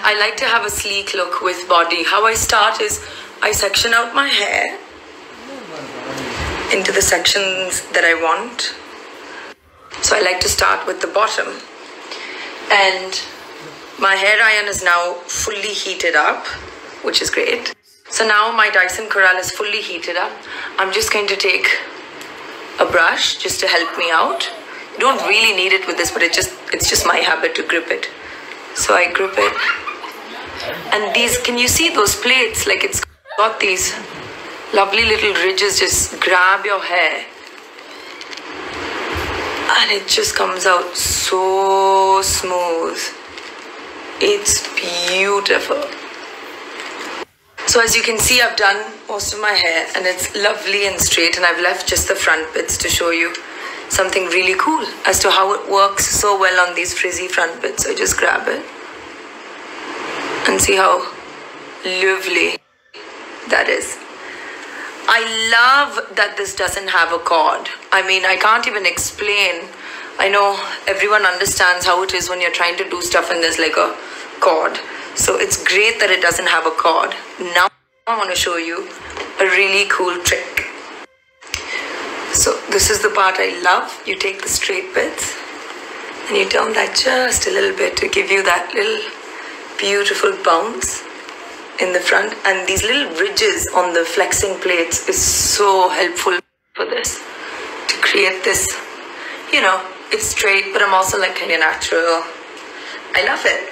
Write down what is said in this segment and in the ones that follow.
I like to have a sleek look with body. How I start is I section out my hair into the sections that I want. So I like to start with the bottom. And my hair iron is now fully heated up, which is great. So now my Dyson Corral is fully heated up. I'm just going to take a brush just to help me out. You don't really need it with this, but it's just my habit to grip it. So I grip it. And these, can you see those plates? Like it's got these lovely little ridges. Just grab your hair. And it just comes out so smooth. It's beautiful. So as you can see, I've done most of my hair and it's lovely and straight, and I've left just the front bits to show you something really cool as to how it works so well on these frizzy front bits. So just grab it and see how lovely that is. I love that this doesn't have a cord. I mean, I can't even explain. I know everyone understands how it is when you're trying to do stuff and there's like a cord. So it's great that it doesn't have a cord. Now I want to show you a really cool trick. So this is the part I love. You take the straight bits and you turn that just a little bit to give you that little beautiful bounce in the front, and these little ridges on the flexing plates is so helpful for this, to create this, you know, it's straight but I'm also like kind of natural. I love it.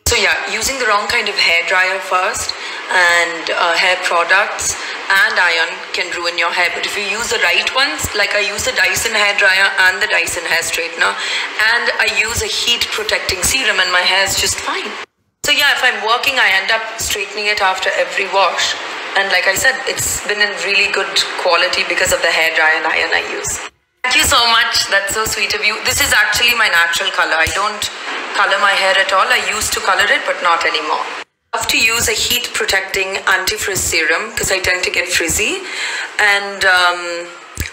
So yeah, using the wrong kind of hair dryer first and hair products and iron can ruin your hair. But if you use the right ones, like I use the Dyson hair dryer and the Dyson hair straightener, and I use a heat protecting serum, and my hair is just fine. So yeah, if I'm working, I end up straightening it after every wash. And like I said, it's been in really good quality because of the hair dryer and iron I use. Thank you so much. That's so sweet of you. This is actually my natural color. I don't color my hair at all. I used to color it, but not anymore. I have to use a heat protecting anti-frizz serum because I tend to get frizzy. And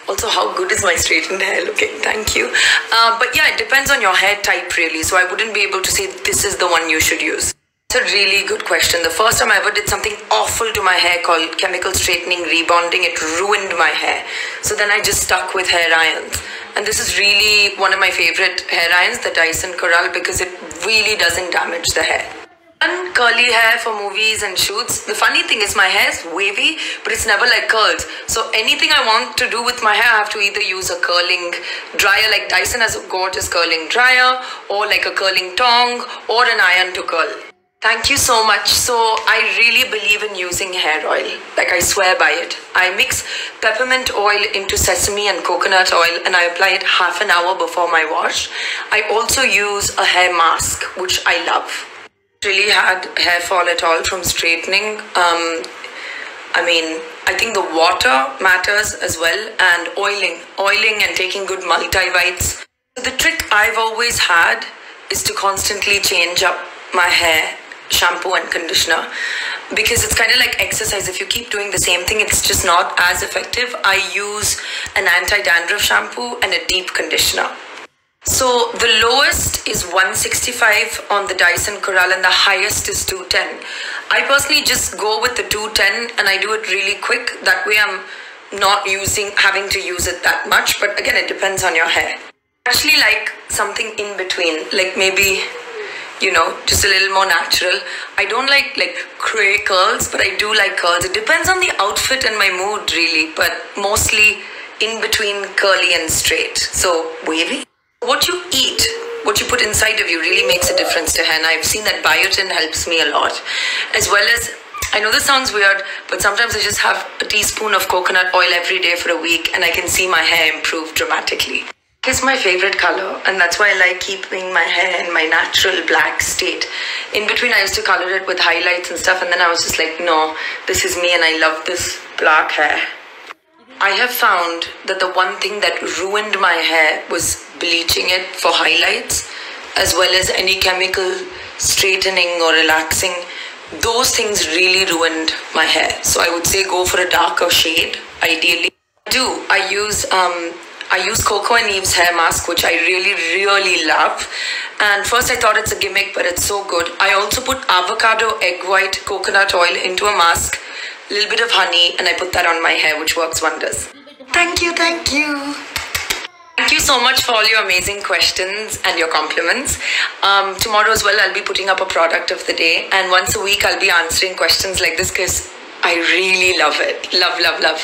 also, how good is my straightened hair looking? Thank you. But yeah, it depends on your hair type really. So I wouldn't be able to say this is the one you should use. It's a really good question. The first time I ever did something awful to my hair called chemical straightening rebonding, it ruined my hair. So then I just stuck with hair irons. And this is really one of my favorite hair irons, the Dyson Corral, because it really doesn't damage the hair. And curly hair for movies and shoots. The funny thing is my hair is wavy, but it's never like curls. So anything I want to do with my hair, I have to either use a curling dryer, like Dyson has a gorgeous curling dryer, or like a curling tong, or an iron to curl. Thank you so much. So I really believe in using hair oil. Like I swear by it. I mix peppermint oil into sesame and coconut oil and I apply it half an hour before my wash. I also use a hair mask, which I love. Really had hair fall at all from straightening. I mean, I think the water matters as well, and oiling and taking good multivites. The trick I've always had is to constantly change up my hair shampoo and conditioner, because it's kind of like exercise. If you keep doing the same thing, it's just not as effective. I use an anti-dandruff shampoo and a deep conditioner. So the lowest is 165 on the Dyson Corral and the highest is 210. I personally just go with the 210 and I do it really quick. That way I'm not having to use it that much. But again, it depends on your hair. I actually like something in between, like maybe, you know, just a little more natural. I don't like cray curls, but I do like curls. It depends on the outfit and my mood really, but mostly in between curly and straight. So wavy. What you eat, what you put inside of you really makes a difference to hair. And I've seen that biotin helps me a lot. As well as, I know this sounds weird, but sometimes I just have a teaspoon of coconut oil every day for a week and I can see my hair improve dramatically. It's my favorite color, and that's why I like keeping my hair in my natural black state. In between, I used to color it with highlights and stuff, and then I was just like, no, this is me and I love this black hair. I have found that the one thing that ruined my hair was bleaching it for highlights, as well as any chemical straightening or relaxing. Those things really ruined my hair. So I would say go for a darker shade, ideally. I use I use Coco and Eve's hair mask, which I really love. And first I thought it's a gimmick, but it's so good. I also put avocado, egg white, coconut oil into a mask, a little bit of honey, and I put that on my hair, which works wonders. Thank you. Thank you so much for all your amazing questions and your compliments. Tomorrow as well, I'll be putting up a product of the day. And once a week, I'll be answering questions like this because I really love it. Love.